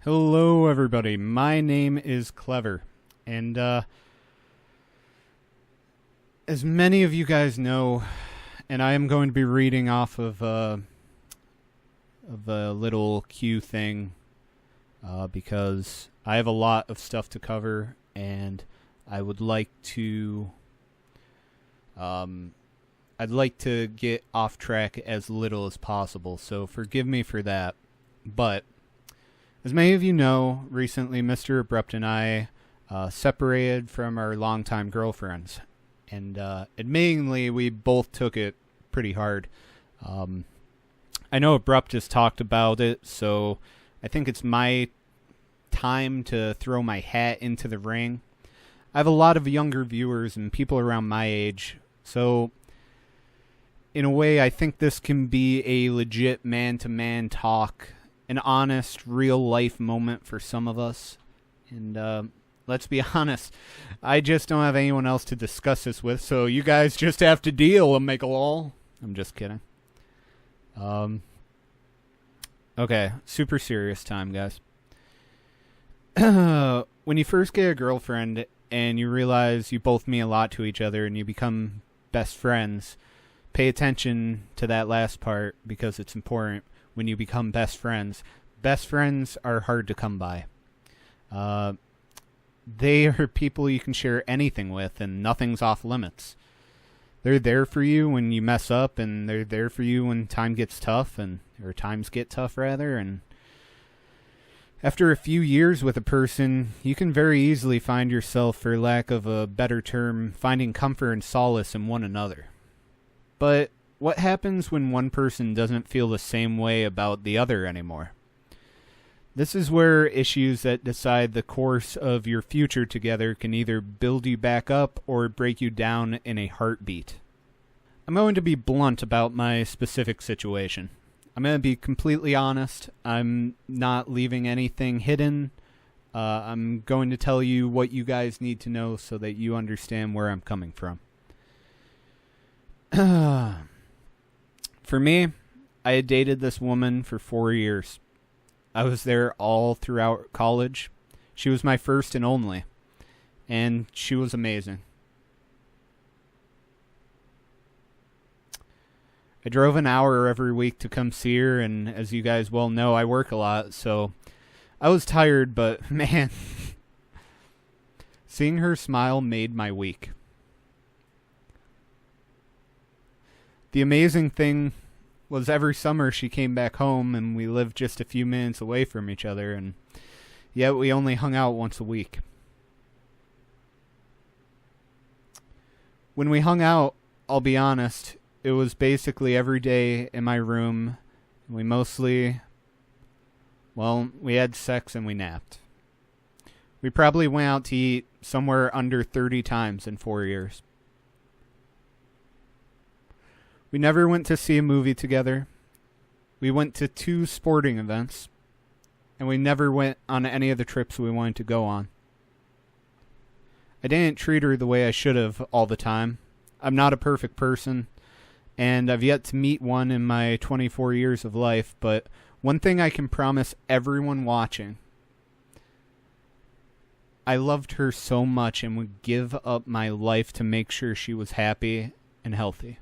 Hello, everybody. My name is Clever, and as many of you guys know, and I am going to be reading off of a little Q thing because I have a lot of stuff to cover, and I would like to get off track as little as possible. So forgive me for that, but. As many of you know, recently Mr. Abrupt and I separated from our longtime girlfriends. And admittingly, we both took it pretty hard. I know Abrupt just talked about it, so I think it's my time to throw my hat into the ring. I have a lot of younger viewers and people around my age, so in a way I think this can be a legit man-to-man talk, an honest, real-life moment for some of us. And let's be honest, I just don't have anyone else to discuss this with, so you guys just have to deal and make a lol. I'm just kidding. Okay, super serious time, guys. When you first get a girlfriend and you realize you both mean a lot to each other and you become best friends, pay attention to that last part because it's important. When you become best friends are hard to come by. They are people you can share anything with, and nothing's off limits. They're there for you when you mess up, and they're there for you when time gets tough, or times get tough, rather. And after a few years with a person, you can very easily find yourself, for lack of a better term, finding comfort and solace in one another. But what happens when one person doesn't feel the same way about the other anymore? This is where issues that decide the course of your future together can either build you back up or break you down in a heartbeat. I'm going to be blunt about my specific situation. I'm going to be completely honest. I'm not leaving anything hidden. I'm going to tell you what you guys need to know so that you understand where I'm coming from. For me, I had dated this woman for 4 years. I was there all throughout college. She was my first and only, and she was amazing. I drove an hour every week to come see her, and as you guys well know, I work a lot, so I was tired, but man, seeing her smile made my week. The amazing thing was every summer she came back home and we lived just a few minutes away from each other, and yet we only hung out once a week. When we hung out, I'll be honest, it was basically every day in my room. We had sex and we napped. We probably went out to eat somewhere under 30 times in 4 years. We never went to see a movie together. We went to 2 sporting events. And we never went on any of the trips we wanted to go on. I didn't treat her the way I should have all the time. I'm not a perfect person, and I've yet to meet one in my 24 years of life, but one thing I can promise everyone watching, I loved her so much and would give up my life to make sure she was happy and healthy.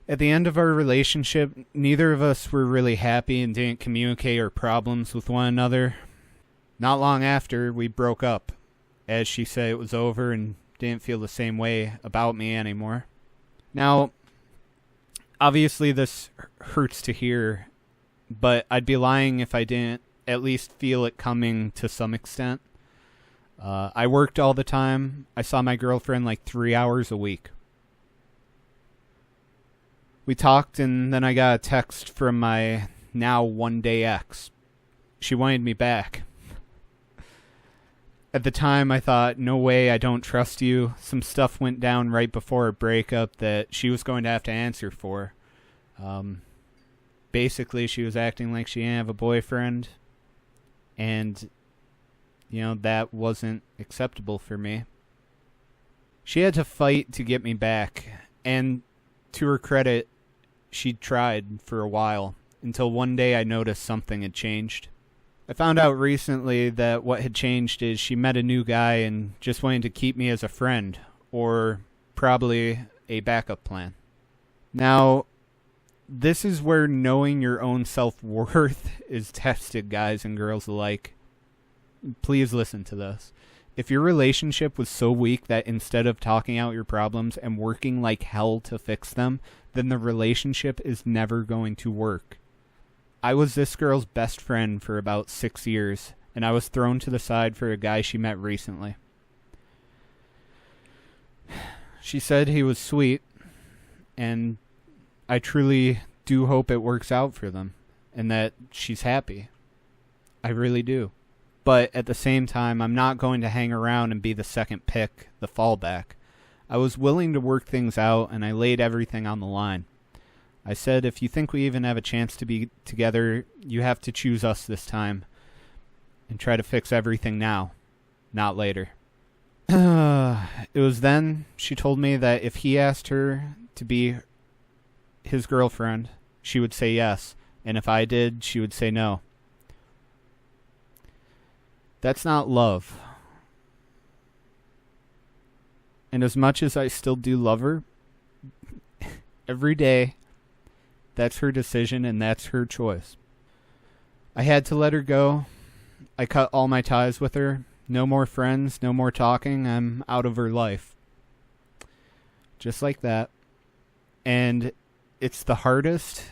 At the end of our relationship, neither of us were really happy and didn't communicate our problems with one another. Not long after, we broke up, as she said it was over and didn't feel the same way about me anymore. Now, obviously this hurts to hear, but I'd be lying if I didn't at least feel it coming to some extent. I worked all the time. I saw my girlfriend like 3 hours a week. We talked, and then I got a text from my now one-day ex. She wanted me back. At the time, I thought, no way, I don't trust you. Some stuff went down right before our breakup that she was going to have to answer for. Basically, she was acting like she didn't have a boyfriend, and, that wasn't acceptable for me. She had to fight to get me back, and to her credit, She'd tried for a while, until one day I noticed something had changed. I found out recently that what had changed is she met a new guy and just wanted to keep me as a friend, or probably a backup plan. Now, this is where knowing your own self-worth is tested, guys and girls alike. Please listen to this. If your relationship was so weak that instead of talking out your problems and working like hell to fix them, then the relationship is never going to work. I was this girl's best friend for about 6 years, and I was thrown to the side for a guy she met recently. She said he was sweet, and I truly do hope it works out for them, and that she's happy. I really do. But at the same time, I'm not going to hang around and be the second pick, the fallback. I was willing to work things out, and I laid everything on the line. I said, if you think we even have a chance to be together, you have to choose us this time and try to fix everything now, not later. It was then she told me that if he asked her to be his girlfriend, she would say yes, and if I did, she would say no. That's not love. And as much as I still do love her, every day, that's her decision and that's her choice. I had to let her go. I cut all my ties with her. No more friends, no more talking. I'm out of her life. Just like that. And it's the hardest,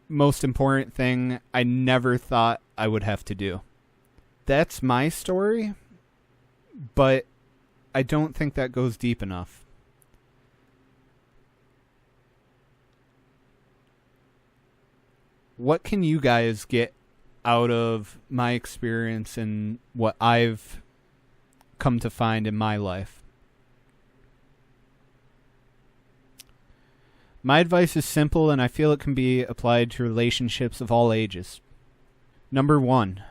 most important thing I never thought I would have to do. That's my story, but I don't think that goes deep enough. What can you guys get out of my experience and what I've come to find in my life? My advice is simple, and I feel it can be applied to relationships of all ages. Number 1,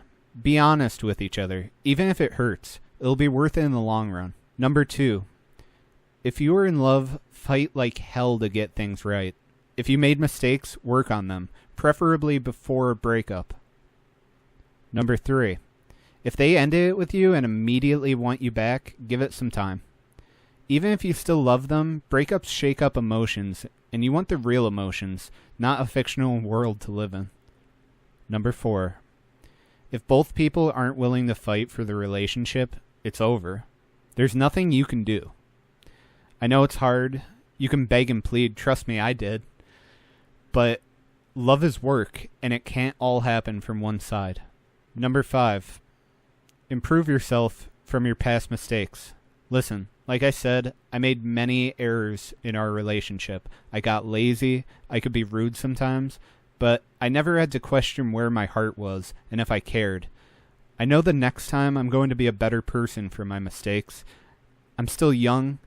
be honest with each other. Even if it hurts, it'll be worth it in the long run. Number 2, if you are in love, fight like hell to get things right. If you made mistakes, work on them, preferably before a breakup. Number 3, if they ended it with you and immediately want you back, give it some time. Even if you still love them, breakups shake up emotions, and you want the real emotions, not a fictional world to live in. Number 4, if both people aren't willing to fight for the relationship, it's over. There's nothing you can do. I know it's hard. You can beg and plead. Trust me, I did. But love is work, and it can't all happen from one side. Number 5, improve yourself from your past mistakes. Listen, like I said, I made many errors in our relationship. I got lazy. I could be rude sometimes, but I never had to question where my heart was and if I cared. I know the next time I'm going to be a better person for my mistakes. I'm still young,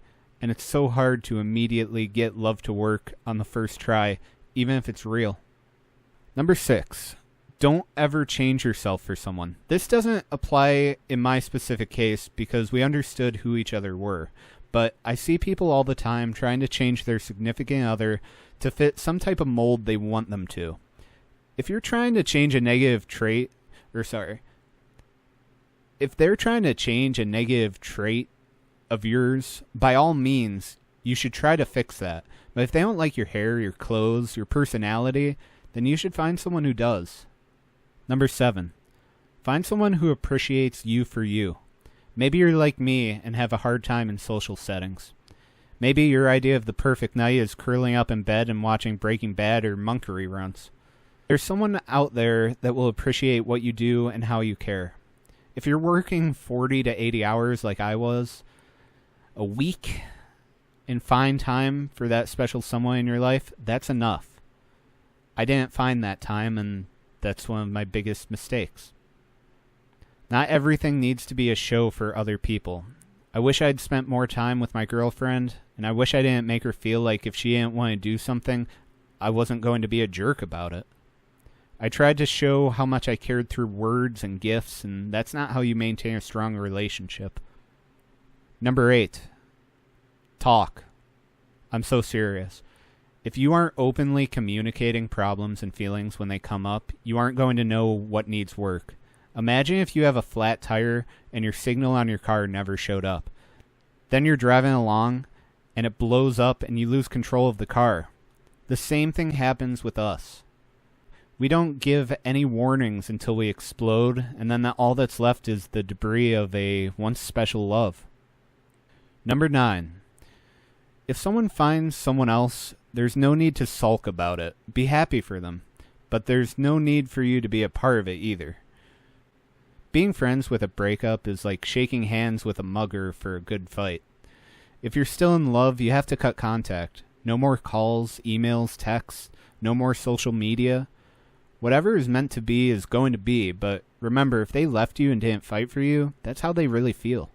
and it's so hard to immediately get love to work on the first try, even if it's real. Number 6, don't ever change yourself for someone. This doesn't apply in my specific case because we understood who each other were, but I see people all the time trying to change their significant other to fit some type of mold they want them to. If you're trying to change a negative trait, if they're trying to change a negative trait of yours, by all means, you should try to fix that. But if they don't like your hair, your clothes, your personality, then you should find someone who does. Number 7, find someone who appreciates you for you. Maybe you're like me and have a hard time in social settings. Maybe your idea of the perfect night is curling up in bed and watching Breaking Bad or Monk reruns. There's someone out there that will appreciate what you do and how you care. If you're working 40 to 80 hours like I was a week and find time for that special someone in your life, that's enough. I didn't find that time, and that's one of my biggest mistakes. Not everything needs to be a show for other people. I wish I'd spent more time with my girlfriend, and I wish I didn't make her feel like if she didn't want to do something, I wasn't going to be a jerk about it. I tried to show how much I cared through words and gifts, and that's not how you maintain a strong relationship. Number 8, talk. I'm so serious. If you aren't openly communicating problems and feelings when they come up, you aren't going to know what needs work. Imagine if you have a flat tire and your signal on your car never showed up. Then you're driving along and it blows up and you lose control of the car. The same thing happens with us. We don't give any warnings until we explode, and then all that's left is the debris of a once special love. Number 9. If someone finds someone else, there's no need to sulk about it. Be happy for them. But there's no need for you to be a part of it either. Being friends with a breakup is like shaking hands with a mugger for a good fight. If you're still in love, you have to cut contact. No more calls, emails, texts, no more social media. Whatever is meant to be is going to be, but remember, if they left you and didn't fight for you, that's how they really feel.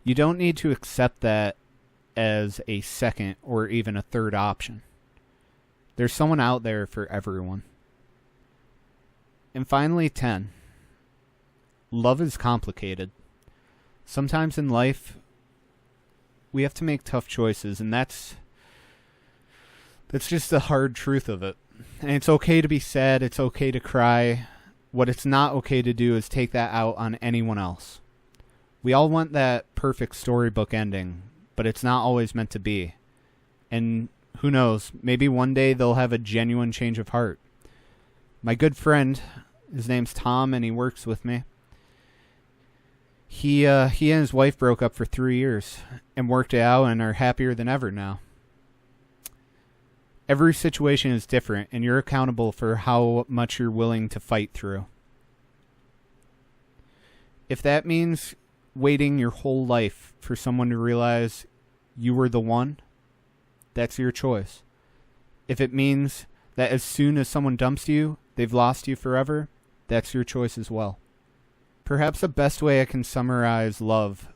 You don't need to accept that as a second or even a third option. There's someone out there for everyone. And finally, 10. Love is complicated. Sometimes in life, we have to make tough choices, and that's just the hard truth of it. And it's okay to be sad, it's okay to cry. What it's not okay to do is take that out on anyone else. We all want that perfect storybook ending, but it's not always meant to be. And who knows, maybe one day they'll have a genuine change of heart. My good friend, his name's Tom, and he works with me. He and his wife broke up for 3 years and worked it out and are happier than ever now. Every situation is different, and you're accountable for how much you're willing to fight through. If that means waiting your whole life for someone to realize you were the one, that's your choice. If it means that as soon as someone dumps you, they've lost you forever, that's your choice as well. Perhaps the best way I can summarize love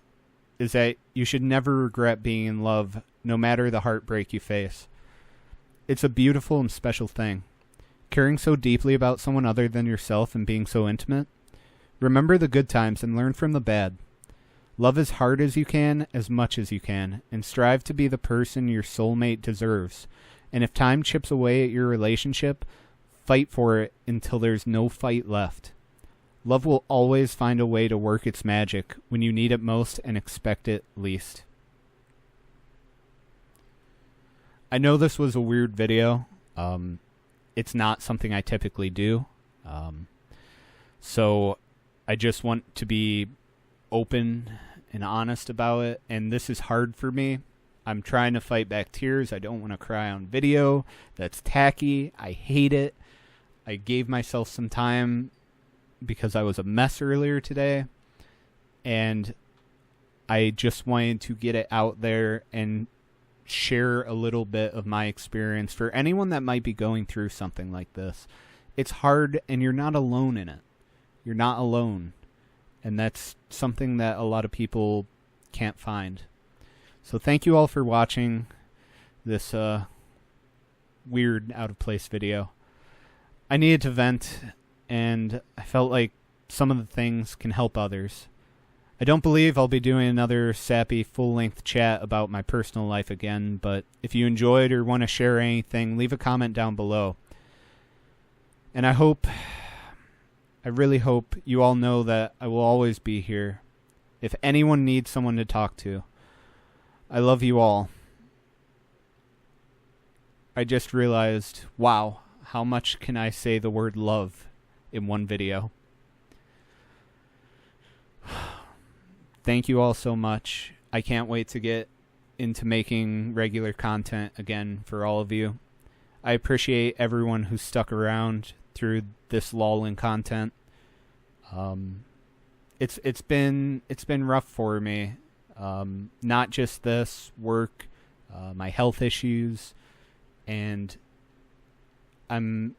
is that you should never regret being in love, no matter the heartbreak you face. It's a beautiful and special thing. Caring so deeply about someone other than yourself and being so intimate. Remember the good times and learn from the bad. Love as hard as you can, as much as you can, and strive to be the person your soulmate deserves. And if time chips away at your relationship, fight for it until there's no fight left. Love will always find a way to work its magic when you need it most and expect it least. I know this was a weird video. It's not something I typically do. So I just want to be open and honest about it. And this is hard for me. I'm trying to fight back tears. I don't want to cry on video. That's tacky. I hate it. I gave myself some time because I was a mess earlier today. And I just wanted to get it out there and share a little bit of my experience for anyone that might be going through something like this. It's hard, and you're not alone in it. You're not alone. And that's something that a lot of people can't find. So thank you all for watching this weird, out-of-place video. I needed to vent, and I felt like some of the things can help others. I don't believe I'll be doing another sappy full-length chat about my personal life again, but if you enjoyed or want to share anything, leave a comment down below. And I really hope you all know that I will always be here if anyone needs someone to talk to. I love you all. I just realized, wow, how much can I say the word love in one video? Thank you all so much. I can't wait to get into making regular content again for all of you. I appreciate everyone who stuck around through this lull in content. It's been rough for me. Not just this work, my health issues, and I'm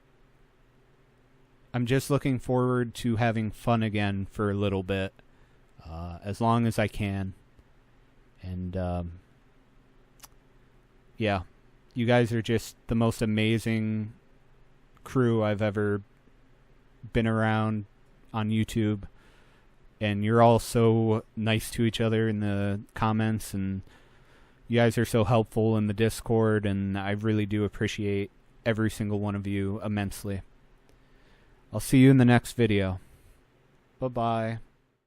just looking forward to having fun again for a little bit. As long as I can. And, yeah, you guys are just the most amazing crew I've ever been around on YouTube. And you're all so nice to each other in the comments, and You guys are so helpful in the Discord, and I really do appreciate every single one of you immensely. I'll see you in the next video. Bye-bye.